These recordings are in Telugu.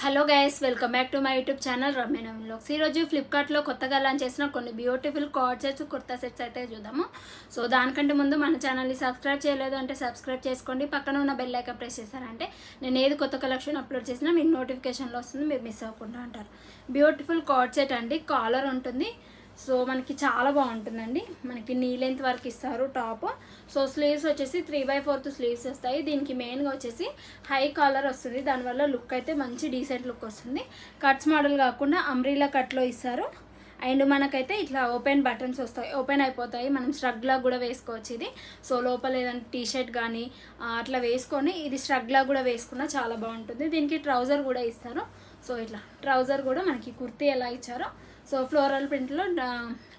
Hello guys, welcome back to my YouTube channel Ramya Naveen vlogs. ఈరోజు ఫ్లిప్కార్ట్లో కొత్తగా లాంచ్ చేసిన కొన్ని beautiful card sets, kurta sets అయితే చూద్దాము. సో దానికంటే ముందు మన ఛానల్ని సబ్స్క్రైబ్ చేయలేదు అంటే సబ్స్క్రైబ్ చేసుకోండి. పక్కన ఉన్న బెల్ ఐకాన్ ప్రెస్ చేశారంటే నేను ఏది కొత్త కలెక్షన్ అప్లోడ్ చేసినా మీకు నోటిఫికేషన్లో వస్తుంది, మీరు మిస్ అవ్వకుండా ఉంటారు. బ్యూటిఫుల్ కార్డ్ సెట్ అండి, కాలర్ ఉంటుంది. సో మనకి చాలా బాగుంటుందండి. మనకి నీ లెంత్ వరకు ఇస్తారు టాప్. సో స్లీవ్స్ వచ్చేసి 3/4 స్లీవ్స్ వస్తాయి. దీనికి మెయిన్గా వచ్చేసి హై కాలర్ వస్తుంది, దానివల్ల లుక్ అయితే మంచి డీసెంట్ లుక్ వస్తుంది. కట్స్ మోడల్ కాకుండా అంబ్రీలా కట్లో ఇస్తారు. అండ్ మనకైతే ఇట్లా ఓపెన్ బటన్స్ వస్తాయి, ఓపెన్ అయిపోతాయి. మనం స్ట్రగ్లా కూడా వేసుకోవచ్చు ఇది. సో లోపల ఏదైనా టీషర్ట్ కానీ అట్లా వేసుకొని ఇది స్ట్రగ్లా కూడా వేసుకున్నా చాలా బాగుంటుంది. దీనికి ట్రౌజర్ కూడా ఇస్తారు. సో ఇట్లా ట్రౌజర్ కూడా మనకి కుర్తీ ఎలా ఇచ్చారో సో ఫ్లోరల్ ప్రింట్లో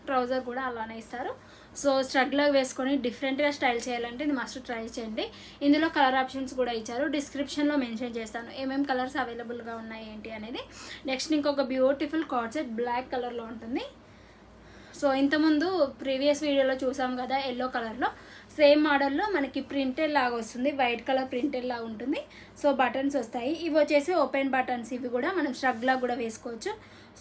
ట్రౌజర్ కూడా అలానే ఇస్తారు. సో స్ట్రగ్లా వేసుకొని డిఫరెంట్గా స్టైల్ చేయాలంటే ఇది మస్ట్ ట్రై చేయండి. ఇందులో కలర్ ఆప్షన్స్ కూడా ఇచ్చారు, డిస్క్రిప్షన్లో మెన్షన్ చేస్తాను ఏమేమి కలర్స్ అవైలబుల్గా ఉన్నాయి ఏంటి అనేది. నెక్స్ట్ ఇంకొక బ్యూటిఫుల్ కార్డ్ సెట్ బ్లాక్ కలర్లో ఉంటుంది. సో ఇంతకుముందు ప్రీవియస్ వీడియోలో చూసాం కదా ఎల్లో కలర్లో, సేమ్ మోడల్లో మనకి ప్రింటెడ్ లాగా వస్తుంది, వైట్ కలర్ ప్రింటెడ్ లాగా ఉంటుంది. సో బటన్స్ వస్తాయి, ఇవి వచ్చేసి ఓపెన్ బటన్స్. ఇవి కూడా మనం స్ట్రగ్లా కూడా వేసుకోవచ్చు.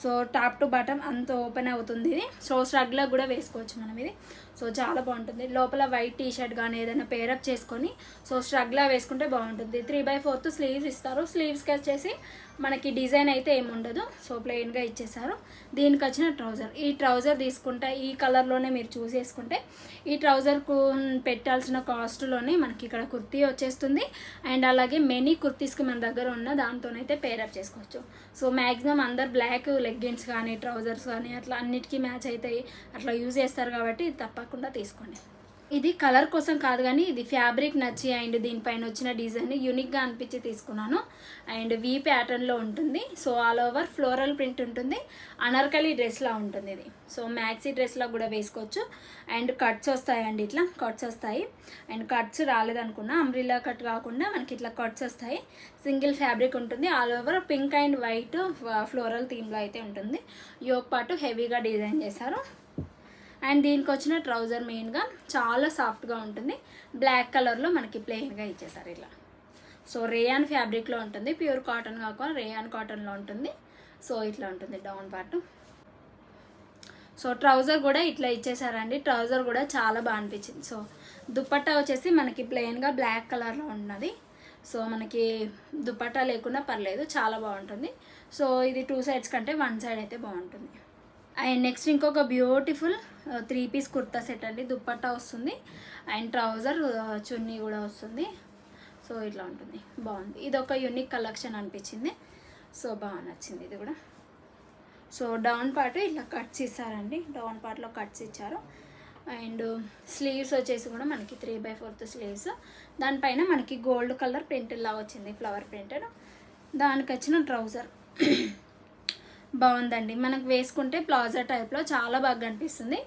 సో టాప్ టు బాటమ్ అంత ఓపెన్ అవుతుంది ఇది. సో స్ట్రగ్లా కూడా వేసుకోవచ్చు మనం ఇది. సో చాలా బాగుంటుంది. లోపల వైట్ టీషర్ట్ కానీ ఏదైనా పేరప్ చేసుకొని సో స్ట్రగ్లా వేసుకుంటే బాగుంటుంది. 3/4 స్లీవ్స్ ఇస్తారు. స్లీవ్స్కి వచ్చేసి మనకి డిజైన్ అయితే ఏముండదు, సో ప్లెయిన్గా ఇచ్చేసారు. దీనికి వచ్చిన ట్రౌజర్, ఈ ట్రౌజర్ తీసుకుంటే ఈ కలర్లోనే మీరు చూస్ చేసుకుంటే ఈ ట్రౌజర్కు పెట్టాల్సిన కాస్ట్లోనే మనకి ఇక్కడ కుర్తీ వచ్చేస్తుంది. అండ్ అలాగే మెనీ కుర్తీస్కి మన దగ్గర ఉన్న దాంతోనైతే పేరప్ చేసుకోవచ్చు. సో మ్యాక్సిమం అందరు బ్లాక్ లెగ్గిన్స్ కానీ ట్రౌజర్స్ కానీ అట్లా అన్నిటికీ మ్యాచ్ అవుతాయి, అట్లా యూజ్ చేస్తారు కాబట్టి తప్పకుండా తీసుకోండి. ఇది కలర్ కోసం కాదు కానీ ఇది ఫ్యాబ్రిక్ నచ్చి అండ్ దీనిపైన వచ్చిన డిజైన్ యూనిక్గా అనిపించి తీసుకున్నాను. అండ్ వీ ప్యాటర్న్లో ఉంటుంది. So all over floral print ఉంటుంది. అనార్కలి డ్రెస్లా ఉంటుంది ఇది. సో మ్యాక్సీ డ్రెస్లా కూడా వేసుకోవచ్చు. అండ్ కట్స్ వస్తాయండి, ఇట్లా కట్స్ వస్తాయి. అండ్ కట్స్ రాలేదనుకున్నా అంబ్రిల్లా కట్ కాకుండా మనకి ఇట్లా కట్స్ వస్తాయి. సింగిల్ ఫ్యాబ్రిక్ ఉంటుంది. All over pink and white floral థీమ్లో అయితే ఉంటుంది. యోక్ పాటు హెవీగా డిజైన్ చేశారు. అండ్ దీనికి వచ్చిన ట్రౌజర్ మెయిన్గా చాలా సాఫ్ట్గా ఉంటుంది. బ్లాక్ కలర్లో మనకి ప్లెయిన్గా ఇచ్చేసారు ఇలా. సో రేయాన్ ఫ్యాబ్రిక్లో ఉంటుంది, ప్యూర్ కాటన్ కాకుండా రేయాన్ కాటన్లో ఉంటుంది. సో ఇట్లా ఉంటుంది డౌన్ పార్ట్. సో ట్రౌజర్ కూడా ఇట్లా ఇచ్చేసారండి. ట్రౌజర్ కూడా చాలా బాగా అనిపించింది. సో దుపట్టా వచ్చేసి మనకి ప్లెయిన్గా బ్లాక్ కలర్లో ఉన్నది. సో మనకి దుపట్టా లేకుండా పర్లేదు, చాలా బాగుంటుంది. సో ఇది 2 సైడ్స్ కంటే 1 సైడ్ అయితే బాగుంటుంది. అండ్ నెక్స్ట్ ఇంకొక బ్యూటిఫుల్ 3 పీస్ కుర్తా సెట్ అండి. దుపట్టా వస్తుంది అండ్ ట్రౌజర్ చున్నీ కూడా వస్తుంది. సో ఇట్లా ఉంటుంది, బాగుంది. ఇది ఒక యూనిక్ కలెక్షన్ అనిపించింది. సో బాగా నచ్చింది ఇది కూడా. సో డౌన్ పార్ట్ ఇట్లా కట్స్ ఇస్తారండి, డౌన్ పార్ట్లో కట్స్ ఇచ్చారు. అండ్ స్లీవ్స్ వచ్చేసి కూడా మనకి 3/4 స్లీవ్స్. దానిపైన మనకి గోల్డ్ కలర్ ప్రింటెడ్ లాగా వచ్చింది, ఫ్లవర్ ప్రింటెడ్. దానికి వచ్చిన ట్రౌజర్ బాగుందండి. మనకు వేసుకుంటే ప్లాజా టైప్లో చాలా బాగా కనిపిస్తుంది.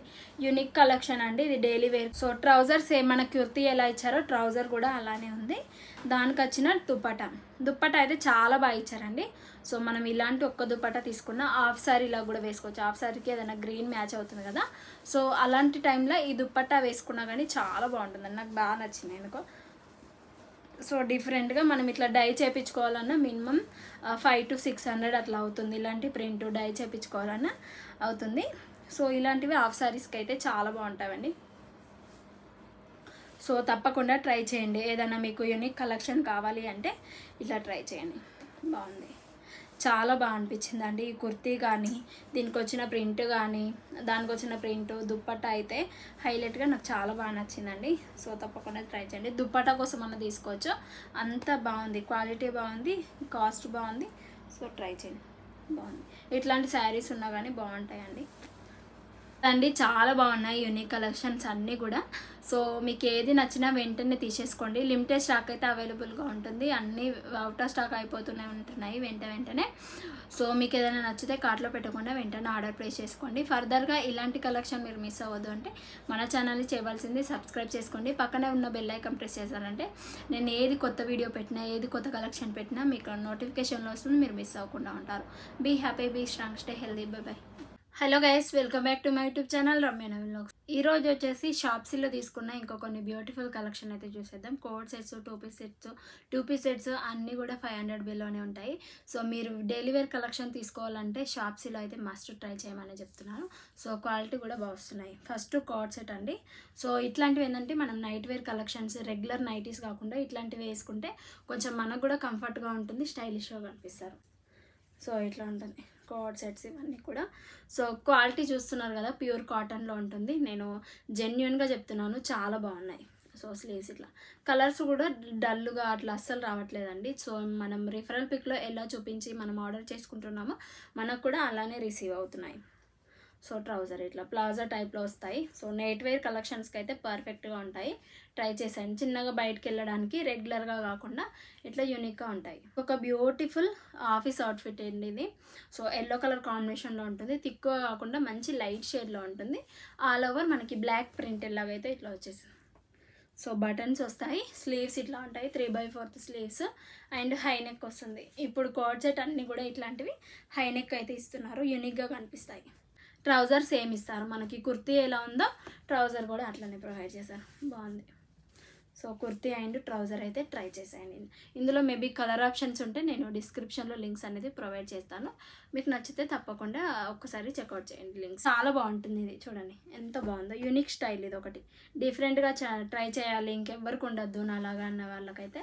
యూనిక్ కలెక్షన్ అండి ఇది, daily wear. So trouser same మన కుర్తీ ఎలా ఇచ్చారో ట్రౌజర్ కూడా అలానే ఉంది. దానికి వచ్చిన దుపట్టా అయితే చాలా బాగా ఇచ్చారండి. సో మనం ఇలాంటి ఒక్క దుపట్టా తీసుకున్న హాఫ్ సారీలా కూడా వేసుకోవచ్చు. హాఫ్ సారీకి ఏదైనా గ్రీన్ మ్యాచ్ అవుతుంది కదా, సో అలాంటి టైంలో ఈ దుపట్టా వేసుకున్నా కానీ చాలా బాగుంటుందండి. నాకు బాగా నచ్చింది ఎందుకో. సో డిఫరెంట్గా మనం ఇట్లా డై చేయించుకోవాలన్నా మినిమం 500 to 600 అట్లా అవుతుంది. ఇలాంటి ప్రింట్ డై చేయించుకోవాలన్నా అవుతుంది. సో ఇలాంటివి హాఫ్ సారీస్కి అయితే చాలా బాగుంటాయండి. సో తప్పకుండా ట్రై చేయండి. ఏదైనా మీకు యూనిక్ కలెక్షన్ కావాలి అంటే ఇట్లా ట్రై చేయండి, బాగుంది. చాలా బాగా అనిపించిందండి ఈ కుర్తీ కానీ దీనికి వచ్చిన ప్రింట్ కానీ దానికి వచ్చిన ప్రింట్ దుప్పట్టా అయితే హైలైట్గా నాకు చాలా బాగా నచ్చిందండి. సో తప్పకుండా ట్రై చేయండి. దుప్పట్టా కోసం అన్న తీసుకోవచ్చు, అంత బాగుంది, క్వాలిటీ బాగుంది, కాస్ట్ బాగుంది. సో ట్రై చేయండి, బాగుంది. ఇట్లాంటి శారీస్ ఉన్నా కానీ బాగుంటాయండి అండి. చాలా బాగున్నాయి యూనిక్ కలెక్షన్స్ అన్నీ కూడా. సో మీకు ఏది నచ్చినా వెంటనే తీసేసుకోండి. లిమిటెడ్ స్టాక్ అయితే అవైలబుల్గా ఉంటుంది, అన్నీ అవుట్ ఆఫ్ స్టాక్ అయిపోతూనే ఉంటున్నాయి వెంటనే. సో మీకు ఏదైనా నచ్చితే కార్ట్లో పెట్టకుండా వెంటనే ఆర్డర్ ప్లేస్ చేసుకోండి. ఫర్దర్గా ఇలాంటి కలెక్షన్ మీరు మిస్ అవ్వద్దు అంటే మన ఛానల్ని చేయవలసింది సబ్స్క్రైబ్ చేసుకోండి. పక్కనే ఉన్న బెల్ ఐకాన్ ప్రెస్ చేశారంటే నేను ఏది కొత్త వీడియో పెట్టినా ఏది కొత్త కలెక్షన్ పెట్టినా మీకు నోటిఫికేషన్లో వస్తుంది, మీరు మిస్ అవ్వకుండా ఉంటారు. Be happy, be strong, stay healthy. Bye bye. Hello guys, welcome back to my YouTube channel Ramya Naveen vlogs. ఈ రోజు వచ్చేసి షాప్సీలో తీసుకున్న ఇంకో కొన్ని బ్యూటిఫుల్ కలెక్షన్ అయితే చూసేద్దాం. Co-ord sets, two piece sets అన్నీ కూడా 500 బిలోనే ఉంటాయి. సో మీరు డైలీ వేర్ కలెక్షన్ తీసుకోవాలంటే షాప్సీలో అయితే మస్ట్ ట్రై చేయమని చెప్తున్నాను. సో క్వాలిటీ కూడా బాగున్నాయి. ఫస్ట్ కోడ్ సెట్ అండి. సో ఇట్లాంటివి ఏంటంటే మనం night wear collections, regular nighties కాకుండా ఇట్లాంటివి వేసుకుంటే కొంచెం మనకు కూడా కంఫర్ట్గా ఉంటుంది, స్టైలిష్గా కనిపిస్తారు. సో ఇట్లా ఉంటుంది కోడ్ సెట్స్ ఇవన్నీ కూడా. సో క్వాలిటీ చూస్తున్నారు కదా, ప్యూర్ కాటన్లో ఉంటుంది. నేను జెన్యున్గా చెప్తున్నాను, చాలా బాగున్నాయి. సో స్లీవ్స్ ఇట్లా కలర్స్ కూడా డల్గా అట్లా అస్సలు రావట్లేదండి. సో మనం రిఫరల్ పిక్లో ఎలా చూపించి మనం ఆర్డర్ చేసుకుంటున్నామో మనకు కూడా అలానే రిసీవ్ అవుతున్నాయి. సో ట్రౌజర్ ఇట్లా ప్లాజా టైప్లో వస్తాయి. సో నైట్ వేర్ కలెక్షన్స్కి అయితే పర్ఫెక్ట్గా ఉంటాయి. ట్రై చేశాను, చిన్నగా బయటకు వెళ్ళడానికి, రెగ్యులర్గా కాకుండా ఇట్లా యూనిక్గా ఉంటాయి. ఒక బ్యూటిఫుల్ ఆఫీస్ అవుట్ఫిట్ అండి ఇది. సో ఎల్లో కలర్ కాంబినేషన్లో ఉంటుంది, తిక్కుగా కాకుండా మంచి లైట్ షేడ్లో ఉంటుంది. ఆల్ ఓవర్ మనకి బ్లాక్ ప్రింట్ ఎలాగైతే ఇట్లా వచ్చేసింది. సో బటన్స్ వస్తాయి, స్లీవ్స్ ఇట్లా ఉంటాయి, 3/4 స్లీవ్స్ అండ్ హై నెక్ వస్తుంది. ఇప్పుడు కోడ్ సెట్ అన్నీ కూడా ఇట్లాంటివి హై నెక్ అయితే ఇస్తున్నారు, యూనిక్గా కనిపిస్తాయి. ట్రౌజర్ సేమ్ ఇస్తారు, మనకి కుర్తీ ఎలా ఉందో ట్రౌజర్ కూడా అట్లనే ప్రొవైడ్ చేశారు, బాగుంది. సో కుర్తీ అండ్ ట్రౌజర్ అయితే ట్రై చేశాను. ఇందులో మేబీ కలర్ ఆప్షన్స్ ఉంటే నేను డిస్క్రిప్షన్లో లింక్స్ అనేది ప్రొవైడ్ చేస్తాను. మీకు నచ్చితే తప్పకుండా ఒక్కసారి చెక్అవుట్ చేయండి లింక్స్. చాలా బాగుంటుంది ఇది, చూడండి ఎంత బాగుందో. యూనిక్ స్టైల్ ఇది, ఒకటి డిఫరెంట్గా ట్రై చేయాలి, ఇంకెవ్వరికి ఉండద్దు నాలాగా అన్న వాళ్ళకైతే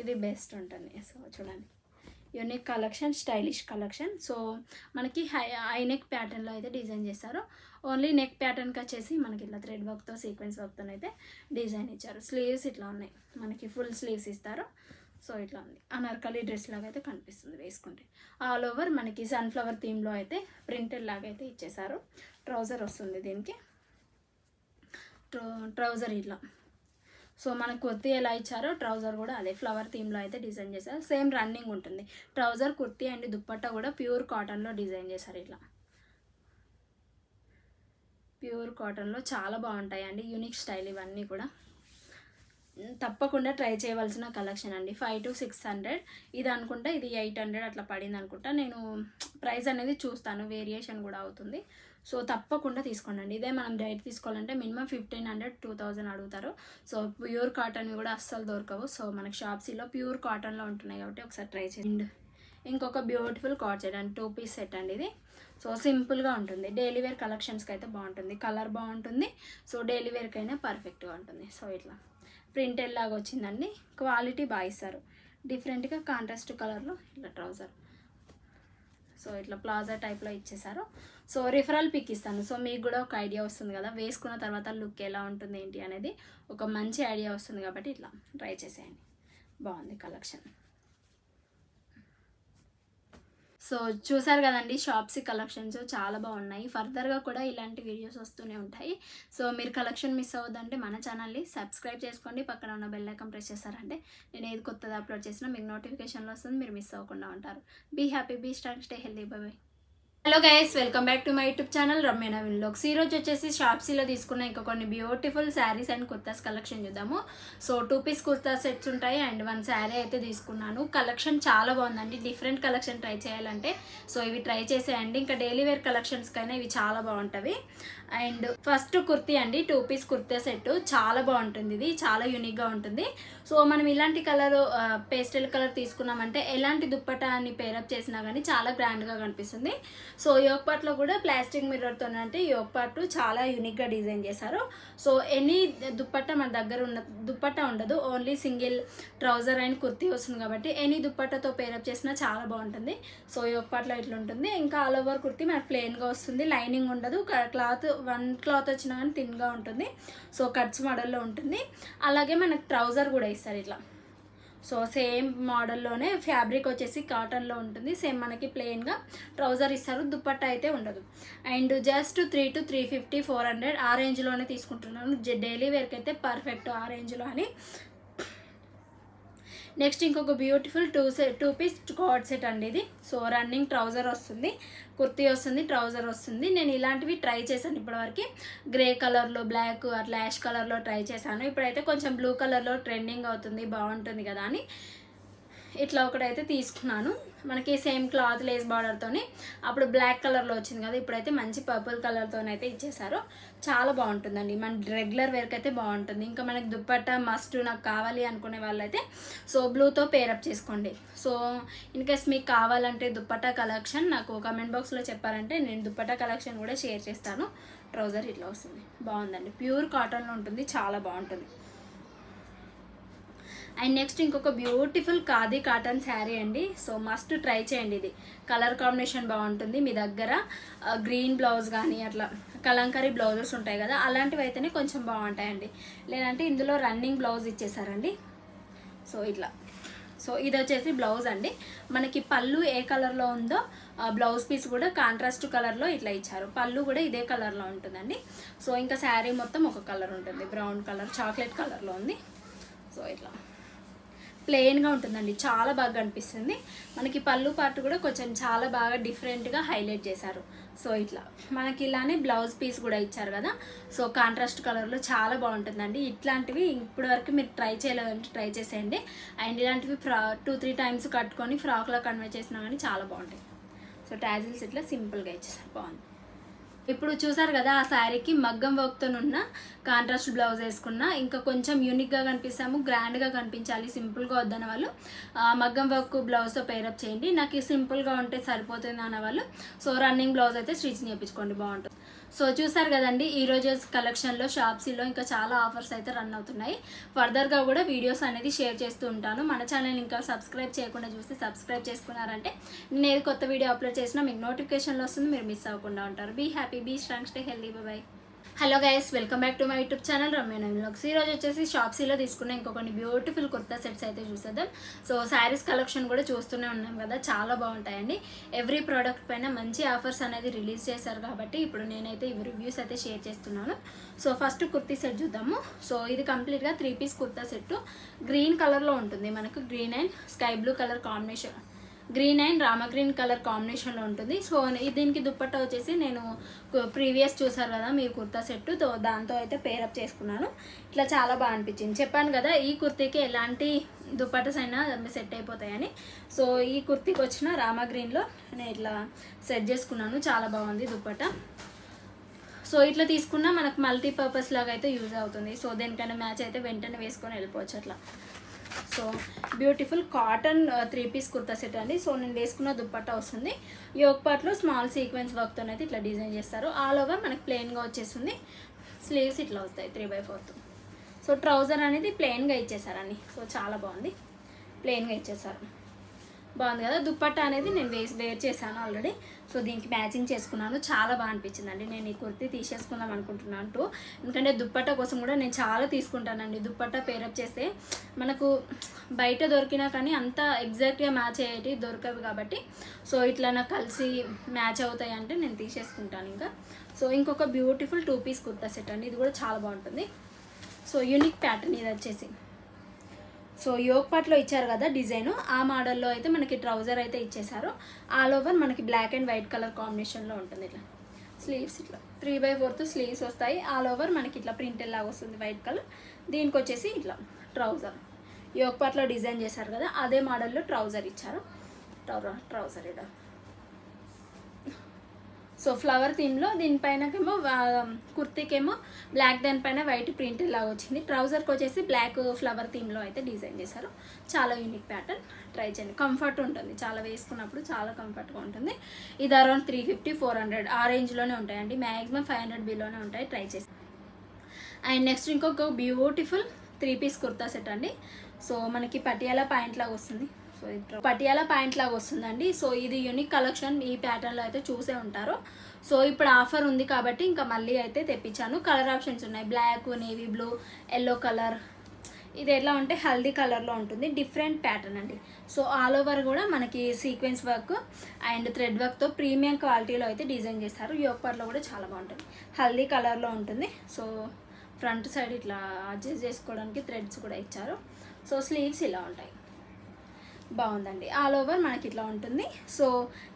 ఇది బెస్ట్ ఉంటుంది. సో చూడండి, unique collection, stylish collection. So మనకి హై నెక్ ప్యాటర్న్లో అయితే డిజైన్ చేస్తారు. ఓన్లీ నెక్ ప్యాటర్న్కి వచ్చేసి మనకి ఇట్లా థ్రెడ్ వర్క్తో, సీక్వెన్స్ వర్క్తో అయితే డిజైన్ ఇచ్చారు. స్లీవ్స్ ఇట్లా ఉన్నాయి, మనకి ఫుల్ స్లీవ్స్ ఇస్తారు. సో ఇట్లా ఉంది, అనార్కలి డ్రెస్ లాగా అయితే కనిపిస్తుంది వేసుకుంటే. ఆల్ ఓవర్ మనకి సన్ఫ్లవర్ థీమ్లో అయితే ప్రింటెడ్ లాగా అయితే ఇచ్చేసారు. ట్రౌజర్ వస్తుంది దీనికి, ట్రౌజర్ ఇట్లా. సో మనకు కుర్తీ ఎలా ఇచ్చారో ట్రౌజర్ కూడా అదే ఫ్లవర్ థీమ్లో అయితే డిజైన్ చేశారు. సేమ్ రన్నింగ్ ఉంటుంది. ట్రౌజర్, కుర్తీ అండ్ దుప్పట్టా కూడా ప్యూర్ కాటన్లో డిజైన్ చేశారు. ఇట్లా ప్యూర్ కాటన్లో చాలా బాగుంటాయి అండి, యూనిక్ స్టైల్ ఇవన్నీ కూడా. తప్పకుండా ట్రై చేయవలసిన కలెక్షన్ అండి. 500 to 600 ఇది అనుకుంటా, ఇది 800 అట్లా పడింది అనుకుంటా. నేను ప్రైస్ అనేది చూస్తాను, వేరియేషన్ కూడా అవుతుంది. సో తప్పకుండా తీసుకోండి. ఇదే మనం డైట్ తీసుకోవాలంటే మినిమం 1500 to 2000 అడుగుతారు. సో ప్యూర్ కాటన్వి కూడా అస్సలు దొరకవు. సో మనకి షాప్సీలో ప్యూర్ కాటన్లో ఉంటున్నాయి కాబట్టి ఒకసారి ట్రై చేయండి. ఇంకొక బ్యూటిఫుల్ కోట్ సెట్ అండి, 2 పీస్ సెట్ అండి ఇది. సో సింపుల్గా ఉంటుంది, డైలీ వేర్ కలెక్షన్స్కి అయితే బాగుంటుంది, కలర్ బాగుంటుంది. సో డైలీ వేర్కి అయినా పర్ఫెక్ట్గా ఉంటుంది. సో ఇట్లా ప్రింటెడ్ లాగా వచ్చిందండి, క్వాలిటీ బాగా ఇస్తారు. డిఫరెంట్గా కాంట్రాస్ట్ కలర్లో ఇట్లా ట్రౌజర్. సో ఇట్లా ప్లాజా టైప్లో ఇచ్చేసారు. సో రిఫరల్ పిక్ ఇస్తాను, సో మీకు కూడా ఒక ఐడియా వస్తుంది కదా, వేసుకున్న తర్వాత లుక్ ఎలా ఉంటుంది ఏంటి అనేది ఒక మంచి ఐడియా వస్తుంది. కాబట్టి ఇట్లా ట్రై చేసేయండి, బాగుంది కలెక్షన్. సో చూసారు కదండి, షాప్సీ కలెక్షన్స్ చాలా బాగున్నాయి. ఫర్దర్గా కూడా ఇలాంటి వీడియోస్ వస్తూనే ఉంటాయి. సో మీరు కలెక్షన్ మిస్ అవ్వద్దంటే మన ఛానల్ని సబ్స్క్రైబ్ చేసుకోండి, పక్కన ఉన్న బెల్ ఐకాన్ ప్రెస్ చేశారంటే నేను ఏది కొత్తగా అప్లోడ్ చేసినా మీకు నోటిఫికేషన్లో వస్తుంది, మీరు మిస్ అవ్వకుండా ఉంటారు. Be happy, be strong, stay healthy, bye bye. Hello guys, welcome back to my YouTube channel Ramya Naveen vlogs. ఈ రోజు వచ్చేసి షాప్సీలో తీసుకున్న ఇంకా కొన్ని beautiful saris and kurtas collection చూద్దాము. సో 2 పీస్ కుర్తా సెట్స్ ఉంటాయి అండ్ 1 శారీ అయితే తీసుకున్నాను. కలెక్షన్ చాలా బాగుందండి, డిఫరెంట్ కలెక్షన్ ట్రై చేయాలంటే సో ఇవి ట్రై చేసేయండి. ఇంకా డైలీ వేర్ కలెక్షన్స్కైనా ఇవి చాలా బాగుంటాయి. అండ్ ఫస్ట్ కుర్తీ అండి, 2 పీస్ కుర్తా సెట్ చాలా బాగుంటుంది, ఇది చాలా యూనిక్గా ఉంటుంది. సో మనం ఇలాంటి కలర్, పేస్టల్ కలర్ తీసుకున్నామంటే ఎలాంటి దుప్పటాన్ని పేరప్ చేసినా కానీ చాలా గ్రాండ్గా కనిపిస్తుంది. సో యోక్ పార్ట్లో కూడా ప్లాస్టిక్ మిర్రర్తో అంటే యోక్ పార్ట్ చాలా యూనిక్గా డిజైన్ చేశారు. సో ఎనీ దుప్పట్టా మన దగ్గర ఉన్న దుప్పట్టా ఉండదు, only single trouser and kurti వస్తుంది కాబట్టి ఎనీ దుప్పట్టాతో పేరప్ చేసినా చాలా బాగుంటుంది. సో యోక్ పార్ట్లో ఇట్లా ఉంటుంది. ఇంకా ఆల్ ఓవర్ కుర్తీ మనకు ప్లెయిన్గా వస్తుంది, లైనింగ్ ఉండదు, క్లాత్ 1 క్లాత్ వచ్చినా కానీ థిన్గా ఉంటుంది. సో కట్స్ మోడల్లో ఉంటుంది. అలాగే మనకు ట్రౌజర్ కూడా ఇస్తారు ఇట్లా. సో సేమ్ మోడల్లోనే ఫ్యాబ్రిక్ వచ్చేసి కాటన్లో ఉంటుంది, సేమ్ మనకి ప్లెయిన్గా ట్రౌజర్ ఇస్తారు, దుప్పట్టా అయితే ఉండదు. అండ్ జస్ట్ 300 to 350, 400 ఆ రేంజ్లోనే తీసుకుంటున్నాను. డైలీ వేర్కి అయితే పర్ఫెక్ట్ ఆ రేంజ్లో అని. నెక్స్ట్ ఇంకొక బ్యూటిఫుల్ 2 పీస్ కోట్ సెట్ అండి ఇది. సో రన్నింగ్ ట్రౌజర్ వస్తుంది, కుర్తీ వస్తుంది, ట్రౌజర్ వస్తుంది. నేను ఇలాంటివి ట్రై చేశాను ఇప్పటివరకు. గ్రే కలర్లో, బ్లాక్ అట్లా యాష్ కలర్లో ట్రై చేశాను. ఇప్పుడైతే కొంచెం బ్లూ కలర్లో ట్రెండింగ్ అవుతుంది, బాగుంటుంది కదా అని ఇట్లా ఒకటైతే తీసుకున్నాను. మనకి సేమ్ క్లాత్ లేస్ బార్డర్తోని అప్పుడు బ్లాక్ కలర్లో వచ్చింది కదా, ఇప్పుడైతే మంచి పర్పుల్ కలర్తోనైతే ఇచ్చేసారు. చాలా బాగుంటుందండి, మన రెగ్యులర్ వేర్కి అయితే బాగుంటుంది. ఇంకా మనకి దుప్పట్టా మస్ట్ నాకు కావాలి అనుకునే వాళ్ళైతే సో బ్లూతో పేరప్ చేసుకోండి. సో ఇన్కేస్ మీకు కావాలంటే దుప్పట్టా కలెక్షన్ నాకు కమెంట్ బాక్స్లో చెప్పారంటే నేను దుప్పట్టా కలెక్షన్ కూడా షేర్ చేస్తాను. ట్రౌజర్ ఇట్లా వస్తుంది, బాగుందండి, ప్యూర్ కాటన్లో ఉంటుంది, చాలా బాగుంటుంది. అండ్ నెక్స్ట్ ఇంకొక బ్యూటిఫుల్ ఖాదీ కాటన్ శారీ అండి. సో మస్ట్ ట్రై చేయండి, ఇది కలర్ కాంబినేషన్ బాగుంటుంది. మీ దగ్గర గ్రీన్ బ్లౌజ్ కానీ అట్లా కలంకారీ బ్లౌజెస్ ఉంటాయి కదా, అలాంటివి అయితేనే కొంచెం బాగుంటాయండి. లేదంటే ఇందులో రన్నింగ్ బ్లౌజ్ ఇచ్చేసారండి. సో ఇట్లా, సో ఇది వచ్చేసి బ్లౌజ్ అండి. మనకి పళ్ళు ఏ కలర్లో ఉందో బ్లౌజ్ పీస్ కూడా కాంట్రాస్ట్ కలర్లో ఇట్లా ఇచ్చారు. పళ్ళు కూడా ఇదే కలర్లో ఉంటుందండి. సో ఇంకా శారీ మొత్తం ఒక కలర్ ఉంటుంది, బ్రౌన్ కలర్, చాక్లెట్ కలర్లో ఉంది. సో ఇట్లా ప్లెయిన్గా ఉంటుందండి, చాలా బాగా అనిపిస్తుంది. మనకి పళ్ళు పార్ట్ కూడా కొంచెం చాలా బాగా డిఫరెంట్గా హైలైట్ చేశారు. సో ఇట్లా మనకి ఇలానే బ్లౌజ్ పీస్ కూడా ఇచ్చారు కదా, సో కాంట్రాస్ట్ కలర్లో చాలా బాగుంటుందండి. ఇట్లాంటివి ఇప్పటి వరకు మీరు ట్రై చేయలేదంటే ట్రై చేసేయండి. అండ్ ఇలాంటివి 2-3 టైమ్స్ కట్టుకొని ఫ్రాక్లో కన్వర్ట్ చేసినా కానీ చాలా బాగుంటాయి. సో టాజిల్స్ ఇట్లా సింపుల్గా ఇచ్చేసారు, బాగుంది. ఇప్పుడు చూసారు కదా, ఆ శారీకి మగ్గం వర్క్తో ఉన్న కాంట్రాస్ట్ బ్లౌజ్ వేసుకున్న, ఇంకా కొంచెం యూనిక్గా కనిపిస్తాము, గ్రాండ్గా కనిపించాలి, సింపుల్గా వద్దన్న వాళ్ళు మగ్గం వర్క్ బ్లౌజ్తో పేరప్ చేయండి. నాకు సింపుల్గా ఉంటే సరిపోతుంది అన్న వాళ్ళు సో రన్నింగ్ బ్లౌజ్ అయితే స్టిచ్చింగ్ చేయించుకోండి, బాగుంటుంది. సో చూసారు కదండి, ఈరోజు కలెక్షన్లో షాప్సీలో ఇంకా చాలా ఆఫర్స్ అయితే రన్ అవుతున్నాయి. ఫర్దర్గా కూడా వీడియోస్ అనేది షేర్ చేస్తూ ఉంటాను. మన ఛానల్ ఇంకా సబ్స్క్రైబ్ చేయకుండా చూస్తే సబ్స్క్రైబ్ చేసుకున్నారంటే నేను ఏది కొత్త వీడియో అప్లోడ్ చేసినా మీకు నోటిఫికేషన్లో వస్తుంది, మీరు మిస్ అవ్వకుండా ఉంటారు. Be happy, be strong, stay healthy, bye. Hello guys, welcome back to my YouTube channel Ramya Naveen vlogs. ఈరోజు వచ్చేసి షాప్సీలో తీసుకున్న ఇంకొన్ని బ్యూటిఫుల్ కుర్తా సెట్స్ అయితే చూసేద్దాం. సో శారీస్ కలెక్షన్ కూడా చూస్తూనే ఉన్నాం కదా, చాలా బాగుంటాయండి. ఎవ్రీ ప్రోడక్ట్ పైన మంచి ఆఫర్స్ అనేది రిలీజ్ చేశారు కాబట్టి ఇప్పుడు నేనైతే ఇవి రివ్యూస్ అయితే షేర్ చేస్తున్నాను. సో ఫస్ట్ కుర్తీ సెట్ చూద్దాము. సో ఇది కంప్లీట్గా 3 పీస్ కుర్తా సెట్, గ్రీన్ కలర్లో ఉంటుంది. మనకు green and sky blue colour combination, green and Rama green colour కాంబినేషన్లో ఉంటుంది. సో దీనికి దుప్పట్టా వచ్చేసి నేను ప్రీవియస్ చూసారు కదా మీరు కుర్తా సెట్, దాంతో అయితే పేరప్ చేసుకున్నాను. ఇట్లా చాలా బాగా అనిపించింది. చెప్పాను కదా ఈ కుర్తీకి ఎలాంటి దుప్పటాస్ అయినా సెట్ అయిపోతాయని. సో ఈ కుర్తీకి వచ్చిన రామా గ్రీన్లో నేను ఇట్లా సెట్ చేసుకున్నాను, చాలా బాగుంది దుప్పట్టా. సో ఇట్లా తీసుకున్నా మనకు మల్టీపర్పస్ లాగా అయితే యూజ్ అవుతుంది. సో దేనికైనా మ్యాచ్ అయితే వెంటనే వేసుకొని వెళ్ళిపోవచ్చు అట్లా. So beautiful cotton 3 piece kurta set అండి. సో నేను వేసుకున్న దుప్పట్టా వస్తుంది, యోక్ పార్ట్లో స్మాల్ సీక్వెన్స్ వర్క్తో అయితే ఇట్లా డిజైన్ చేస్తారు. ఆల్ ఓవర్ మనకి ప్లెయిన్గా వచ్చేస్తుంది, స్లీవ్స్ ఇట్లా వస్తాయి 3/4. సో ట్రౌజర్ అనేది ప్లెయిన్గా ఇచ్చేసారండి. సో చాలా బాగుంది, ప్లెయిన్గా ఇచ్చేసారు, బాగుంది కదా. దుప్పట్టా అనేది నేను వేర్ చేశాను ఆల్రెడీ. సో దీనికి మ్యాచింగ్ చేసుకున్నాను, చాలా బాగా అనిపించిందండి. నేను ఈ కుర్తీ తీసేసుకుందాం అనుకుంటున్నాను ఎందుకంటే దుప్పట్టా కోసం కూడా నేను చాలా తీసుకుంటానండి. దుప్పట్టా పేరప్ చేస్తే మనకు బయట దొరికినా కానీ అంత ఎగ్జాక్ట్గా మ్యాచ్ అయ్యేటి దొరకవు కాబట్టి సో ఇట్లా నాకు కలిసి మ్యాచ్ అవుతాయి అంటే నేను తీసేసుకుంటాను ఇంకా. సో ఇంకొక బ్యూటిఫుల్ 2 పీస్ కుర్తా సెట్ అండి, ఇది కూడా చాలా బాగుంటుంది. సో యూనిక్ ప్యాటర్న్ ఇది వచ్చేసి. సో యోక్ పార్ట్లో ఇచ్చారు కదా డిజైన్, ఆ మోడల్లో అయితే మనకి ట్రౌజర్ అయితే ఇచ్చేసారు. ఆల్ ఓవర్ మనకి బ్లాక్ అండ్ వైట్ కలర్ కాంబినేషన్లో ఉంటుంది. ఇట్లా స్లీవ్స్ ఇట్లా 3/4 స్లీవ్స్ వస్తాయి. ఆల్ ఓవర్ మనకి ఇట్లా ప్రింటెడ్ లాగా వస్తుంది వైట్ కలర్. దీనికి వచ్చేసి ఇట్లా ట్రౌజర్ యోక్ పార్ట్లో డిజైన్ చేశారు కదా అదే మోడల్లో ట్రౌజర్ ఇచ్చారు. ట్రౌజర్ ఇడ సో ఫ్లవర్ థీమ్లో, దీనిపైనకేమో కుర్తీకేమో బ్లాక్, దానిపైన వైట్ ప్రింట్ లాగా వచ్చింది. ట్రౌజర్కి వచ్చేసి బ్లాక్ ఫ్లవర్ థీమ్లో అయితే డిజైన్ చేశారు. చాలా యూనిక్ ప్యాటర్న్, ట్రై చేయండి, కంఫర్ట్ ఉంటుంది, చాలా వేసుకున్నప్పుడు చాలా కంఫర్ట్గా ఉంటుంది. ఇది అరౌండ్ 350-400 ఆ రేంజ్లోనే ఉంటాయండి, మ్యాక్సిమం 500 బిలోనే ఉంటాయి, ట్రై చేసి. అండ్ నెక్స్ట్ ఇంకొక బ్యూటిఫుల్ 3 పీస్ కుర్తా సెట్ అండి. సో మనకి పటియాలా ప్యాంట్ లాగా వస్తుంది. సో ఇది పటియాలా ప్యాంట్ లాగా వస్తుందండి. సో ఇది యూనిక్ కలెక్షన్, ఈ ప్యాటర్న్లో అయితే చూసే ఉంటారు. సో ఇప్పుడు ఆఫర్ ఉంది కాబట్టి ఇంకా మళ్ళీ అయితే తెప్పించాను. కలర్ ఆప్షన్స్ ఉన్నాయి, black, navy blue, yellow colour. ఇది ఎలా ఉంటే హల్దీ కలర్లో ఉంటుంది, డిఫరెంట్ ప్యాటర్న్ అండి. సో ఆల్ ఓవర్ కూడా మనకి సీక్వెన్స్ వర్క్ అండ్ థ్రెడ్ వర్క్తో ప్రీమియం క్వాలిటీలో అయితే డిజైన్ చేస్తారు. యోక్ పార్ట్లో కూడా చాలా బాగుంటుంది, హల్దీ కలర్లో ఉంటుంది. సో ఫ్రంట్ సైడ్ ఇట్లా అడ్జస్ట్ చేసుకోవడానికి థ్రెడ్స్ కూడా ఇచ్చారు. సో స్లీవ్స్ ఇలా ఉంటాయి, బాగుందండి. ఆల్ ఓవర్ మనకి ఇట్లా ఉంటుంది. సో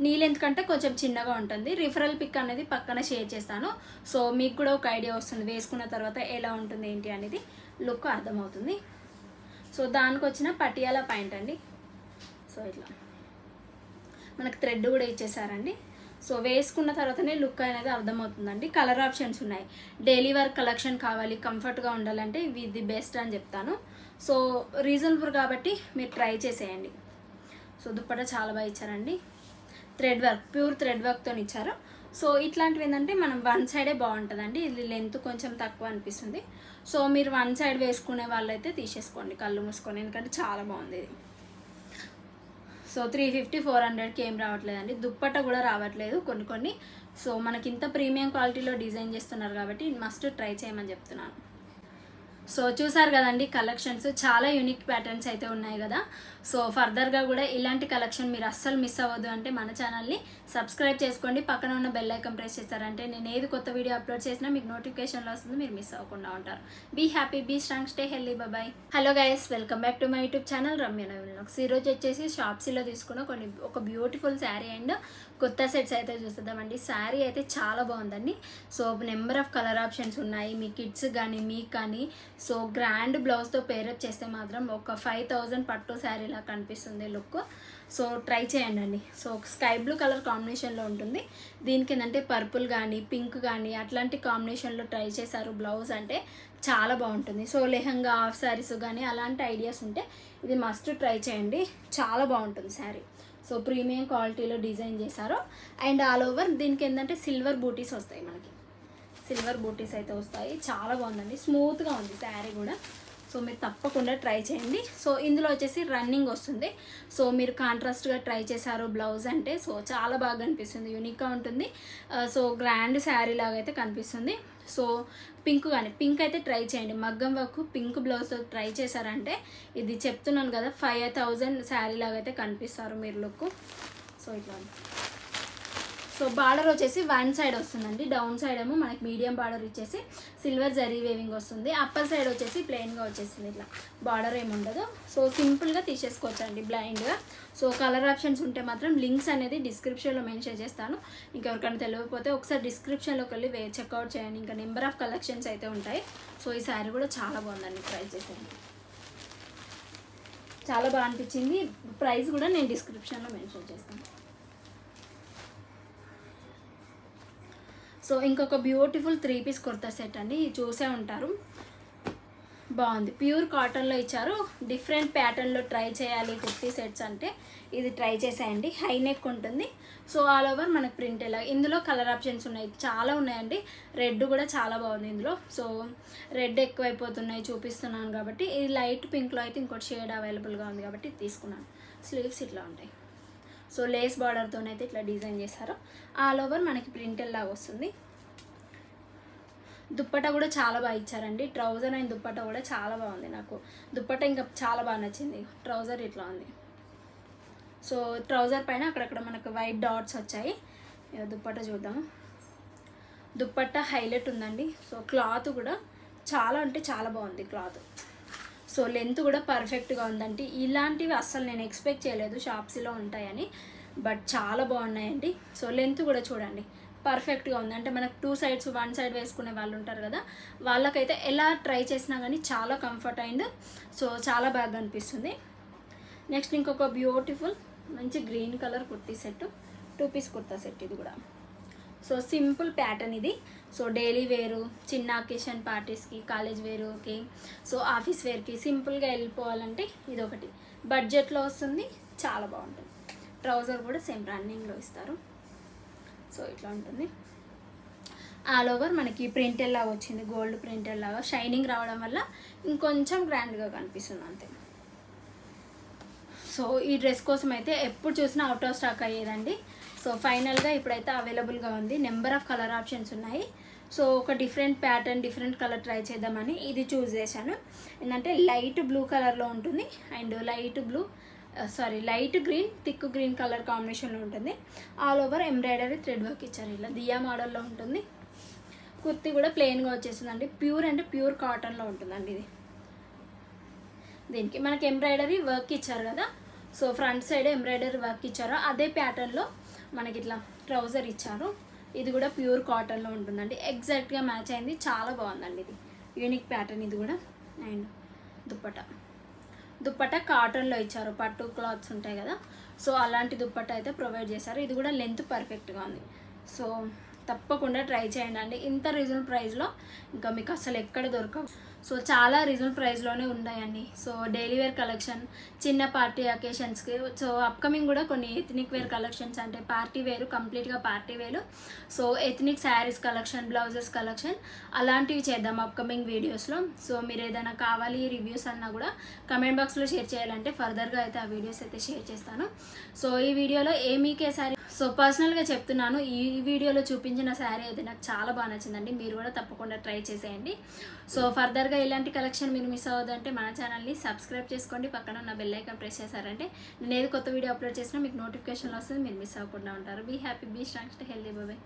నీ లెంత్ కంటే కొంచెం చిన్నగా ఉంటుంది. రిఫరల్ పిక్ అనేది పక్కన షేర్ చేస్తాను. సో మీకు కూడా ఒక ఐడియా వస్తుంది వేసుకున్న తర్వాత ఎలా ఉంటుంది ఏంటి అనేది, లుక్ అర్థమవుతుంది. సో దానికి వచ్చిన పటియాలా ప్యాంట్ అండి. సో ఇట్లా మనకు థ్రెడ్ కూడా ఇచ్చేసారండి. సో వేసుకున్న తర్వాతనే లుక్ అనేది అర్థమవుతుందండి. కలర్ ఆప్షన్స్ ఉన్నాయి. డైలీ వర్క్ కలెక్షన్ కావాలి, కంఫర్ట్గా ఉండాలంటే ఇవి ది బెస్ట్ అని చెప్తాను. సో రీజనబుల్ కాబట్టి మీరు ట్రై చేసేయండి. సో దుప్పట చాలా బాగా ఇచ్చారండి. థ్రెడ్ వర్క్, ప్యూర్ థ్రెడ్ వర్క్తో ఇచ్చారు. సో ఇట్లాంటివి ఏంటంటే మనం వన్ సైడే బాగుంటుందండి. ఇది లెంత్ కొంచెం తక్కువ అనిపిస్తుంది. సో మీరు వన్ సైడ్ వేసుకునే వాళ్ళైతే తీసేసుకోండి కళ్ళు మూసుకొని, ఎందుకంటే చాలా బాగుంది ఇది. సో 350 400కి ఏం రావట్లేదండి. దుప్పట కూడా రావట్లేదు కొన్ని. సో మనకి ఇంత ప్రీమియం క్వాలిటీలో డిజైన్ చేస్తున్నారు కాబట్టి మస్ట్ ట్రై చేయమని చెప్తున్నాను. సో చూసారు కదండి కలెక్షన్స్, చాలా యూనిక్ ప్యాటర్న్స్ అయితే ఉన్నాయి కదా. సో ఫర్దర్గా కూడా ఇలాంటి కలెక్షన్ మీరు అస్సలు మిస్ అవ్వద్దు అంటే మన ఛానల్ని సబ్స్క్రైబ్ చేసుకోండి. పక్కన ఉన్న బెల్ ఐకాన్ ప్రెస్ చేస్తారంటే నేను ఏది కొత్త వీడియో అప్లోడ్ చేసినా మీకు నోటిఫికేషన్లో వస్తుంది, మీరు మిస్ అవ్వకుండా ఉంటారు. Be happy, be strong, stay healthy, bye. Hello guys, welcome back to my YouTube channel Ramya Naveen vlogs. ఈరోజు వచ్చేసి షాప్సీలో తీసుకున్న ఒక బ్యూటిఫుల్ శారీ అండ్ కొత్త సెట్స్ అయితే చూస్తుందామండి. శారీ అయితే చాలా బాగుందండి. So number of colour options ఉన్నాయి. మీ కిడ్స్ కానీ మీకు కానీ సో గ్రాండ్ బ్లౌజ్తో పేరప్ చేస్తే మాత్రం ఒక 5000 పట్టు శారీలా కనిపిస్తుంది లుక్. సో ట్రై చేయండి అండి. సో స్కై బ్లూ కలర్ కాంబినేషన్లో ఉంటుంది. దీనికి ఏంటంటే పర్పుల్ కానీ పింక్ కానీ అట్లాంటి కాంబినేషన్లో ట్రై చేశారు. బ్లౌజ్ అంటే చాలా బాగుంటుంది. సో లెహంగా, హాఫ్ శారీస్ కానీ అలాంటి ఐడియాస్ ఉంటే ఇది మస్ట్ ట్రై చేయండి. చాలా బాగుంటుంది శారీ. సో ప్రీమియం క్వాలిటీలో డిజైన్ చేశారు. అండ్ ఆల్ ఓవర్ దీనికి ఏంటంటే సిల్వర్ బూటీస్ వస్తాయి, మనకి సిల్వర్ బూటీస్ అయితే వస్తాయి. చాలా బాగుందండి, స్మూత్గా ఉంది శారీ కూడా. సో మీరు తప్పకుండా ట్రై చేయండి. సో ఇందులో వచ్చేసి రన్నింగ్ వస్తుంది. సో మీరు కాంట్రాస్ట్గా ట్రై చేశారు బ్లౌజ్ అంటే, సో చాలా బాగా అనిపిస్తుంది, యూనిక్గా ఉంటుంది. సో గ్రాండ్ శారీ లాగా అయితే కనిపిస్తుంది. సో పింక్ అయితే ట్రై చేయండి. మగ్గం వర్క్ పింక్ బ్లౌజ్తో ట్రై చేశారంటే ఇది చెప్తున్నాను కదా 5000 శారీ లాగా అయితే కనిపిస్తారు మీరు లుక్. సో ఇట్లా సో బార్డర్ వచ్చేసి వన్ సైడ్ వస్తుందండి. డౌన్ సైడ్ ఏమో మనకి మీడియం బార్డర్ ఇచ్చేసి సిల్వర్ జరీ వేవింగ్ వస్తుంది. అప్పర్ సైడ్ వచ్చేసి ప్లెయిన్గా వచ్చేసింది. ఇట్లా బార్డర్ ఏమి ఉండదు. సో సింపుల్గా తీసేసుకోవచ్చండి బ్లైండ్గా. సో కలర్ ఆప్షన్స్ ఉంటే మాత్రం లింక్స్ అనేది డిస్క్రిప్షన్లో మెన్షన్ చేస్తాను. ఇంకెవరికైనా తెలియకపోతే ఒకసారి డిస్క్రిప్షన్లోకి వెళ్ళి చెక్అవుట్ చేయండి. ఇంకా నెంబర్ ఆఫ్ కలెక్షన్స్ అయితే ఉంటాయి. సో ఈ శారీ కూడా చాలా బాగుందండి, ట్రై చేసేయండి. చాలా బాగా అనిపించింది. ప్రైస్ కూడా నేను డిస్క్రిప్షన్లో మెన్షన్ చేస్తాను. సో ఇంకొక బ్యూటిఫుల్ 3 పీస్ కుర్తా సెట్ అండి, చూసే ఉంటారు. బాగుంది, ప్యూర్ కాటన్లో ఇచ్చారు. డిఫరెంట్ ప్యాటర్న్లో ట్రై చేయాలి కుర్తీ సెట్స్ అంటే ఇది ట్రై చేసేయండి. హై నెక్ ఉంటుంది. సో ఆల్ ఓవర్ మనకు ప్రింట్ ఎలా. ఇందులో కలర్ ఆప్షన్స్ ఉన్నాయి, చాలా ఉన్నాయండి. రెడ్ కూడా చాలా బాగుంది ఇందులో. సో రెడ్ ఎక్కువైపోతున్నాయి చూపిస్తున్నాను కాబట్టి, ఇది లైట్ పింక్లో అయితే ఇంకోటి షేడ్ అవైలబుల్గా ఉంది కాబట్టి తీసుకున్నాను. స్లీవ్స్ ఇట్లా ఉంటాయి. సో లేస్ బార్డర్తోనైతే ఇట్లా డిజైన్ చేశారు. ఆల్ ఓవర్ మనకి ప్రింటెల్ లాగా వస్తుంది. దుప్పట కూడా చాలా బాగా ఇచ్చారండి. ట్రౌజర్ అండ్ దుప్పట కూడా చాలా బాగుంది. నాకు దుప్పట ఇంకా చాలా బాగా నచ్చింది. ట్రౌజర్ ఇట్లా ఉంది. సో ట్రౌజర్ పైన అక్కడక్కడ మనకు వైట్ డాట్స్ వచ్చాయి. దుప్పట చూద్దాము. దుప్పట హైలైట్ ఉందండి. సో క్లాత్ కూడా చాలా అంటే చాలా బాగుంది క్లాత్. సో లెంత్ కూడా పర్ఫెక్ట్గా ఉందండి. ఇలాంటివి అస్సలు నేను ఎక్స్పెక్ట్ చేయలేదు షాప్స్లో ఉంటాయని, బట్ చాలా బాగున్నాయండి. సో లెంత్ కూడా చూడండి పర్ఫెక్ట్గా ఉంది. అంటే మనకు 2 సైడ్స్ వన్ సైడ్ వేసుకునే వాళ్ళు ఉంటారు కదా, వాళ్ళకైతే ఎలా ట్రై చేసినా కానీ చాలా కంఫర్ట్ అయింది. సో చాలా బాగా అనిపిస్తుంది. నెక్స్ట్ ఇంకొక బ్యూటిఫుల్ మంచి green colour kurti set, 2 piece kurta set ఇది కూడా. సో సింపుల్ ప్యాటర్న్ ఇది. సో డైలీ వేరు, చిన్న అకేషన్ పార్టీస్కి, కాలేజ్ వేరుకి, సో ఆఫీస్ వేర్కి సింపుల్గా వెళ్ళిపోవాలంటే ఇది ఒకటి బడ్జెట్లో వస్తుంది, చాలా బాగుంటుంది. ట్రౌజర్ కూడా సేమ్ రన్నింగ్లో ఇస్తారు. సో ఇట్లా ఉంటుంది. ఆల్ ఓవర్ మనకి ప్రింటెల్ లాగా వచ్చింది, గోల్డ్ ప్రింటెల్ లాగా షైనింగ్ రావడం వల్ల ఇంకొంచెం గ్రాండ్గా కనిపిస్తుంది అంతే. సో ఈ డ్రెస్ కోసం అయితే ఎప్పుడు చూసినా అవుట్ ఆఫ్ స్టాక్ అయ్యేదండి. సో ఫైనల్గా ఇప్పుడైతే అవైలబుల్గా ఉంది. నెంబర్ ఆఫ్ కలర్ ఆప్షన్స్ ఉన్నాయి. సో ఒక different pattern, different colour try చేద్దామని ఇది చూస్ చేశాను. ఏంటంటే లైట్ బ్లూ కలర్లో ఉంటుంది and light green, thick green colour కాంబినేషన్లో ఉంటుంది. All over embroidery thread work ఇచ్చారు. ఇలా దియా మోడల్లో ఉంటుంది. కుర్తీ కూడా ప్లెయిన్గా వచ్చేసిందండి. ప్యూర్ అంటే ప్యూర్ కాటన్లో ఉంటుందండి ఇది. దీనికి మనకి ఎంబ్రాయిడరీ వర్క్ ఇచ్చారు కదా, so front side embroidery work ఇచ్చారు. అదే ప్యాటర్న్లో మనకి ఇట్లా ట్రౌజర్ ఇచ్చారు. ఇది కూడా ప్యూర్ కాటన్లో ఉంటుందండి. ఎగ్జాక్ట్గా మ్యాచ్ అయింది, చాలా బాగుందండి. ఇది యూనిక్ ప్యాటర్న్ ఇది కూడా. అండ్ దుప్పట దుప్పట్టా కాటన్లో ఇచ్చారు, పట్టు క్లాత్స్ ఉంటాయి కదా, సో అలాంటి దుప్పట్టా అయితే ప్రొవైడ్ చేశారు. ఇది కూడా లెంత్ పర్ఫెక్ట్గా ఉంది. సో తప్పకుండా ట్రై చేయండి అండి. ఇంత రీజనబుల్ ప్రైస్లో ఇంకా మీకు అసలు ఎక్కడ దొరకవు. సో చాలా రీజనబుల్ ప్రైస్లోనే ఉన్నాయండి. సో డైలీ వేర్ కలెక్షన్, చిన్న పార్టీ అకేషన్స్కి, సో అప్కమింగ్ కూడా కొన్ని ఎథనిక్ వేర్ కలెక్షన్స్, అంటే పార్టీ వేరు, కంప్లీట్గా పార్టీ వేరు, so ethnic saris collection, blouses collection అలాంటివి చేద్దాం అప్కమింగ్ వీడియోస్లో. సో మీరు ఏదైనా కావాలి రివ్యూస్ అన్నా కూడా కమెంట్ బాక్స్లో షేర్ చేయాలంటే ఫర్దర్గా అయితే ఆ వీడియోస్ అయితే షేర్ చేస్తాను. సో ఈ వీడియోలో మీకే శారీ, సో పర్సనల్గా చెప్తున్నాను, ఈ వీడియోలో చూపించిన శారీ అయితే నాకు చాలా బాగా నచ్చిందండి. మీరు కూడా తప్పకుండా ట్రై చేసేయండి. సో ఫర్దర్గా ఇలాంటి కలెక్షన్ మీరు మిస్ అవ్వదంటే మన ఛానల్ని సబ్స్క్రైబ్ చేసుకోండి, పక్కన ఉన్న బెల్ ఐకాన్ ప్రెస్ చేశారంటే నేను ఏది కొత్త వీడియో అప్లోడ్ చేసినా మీకు నోటిఫికేషన్లు వస్తుంది, మీరు మిస్ అవ్వకుండా ఉంటారు. Be happy, be strong, stay healthy, bye.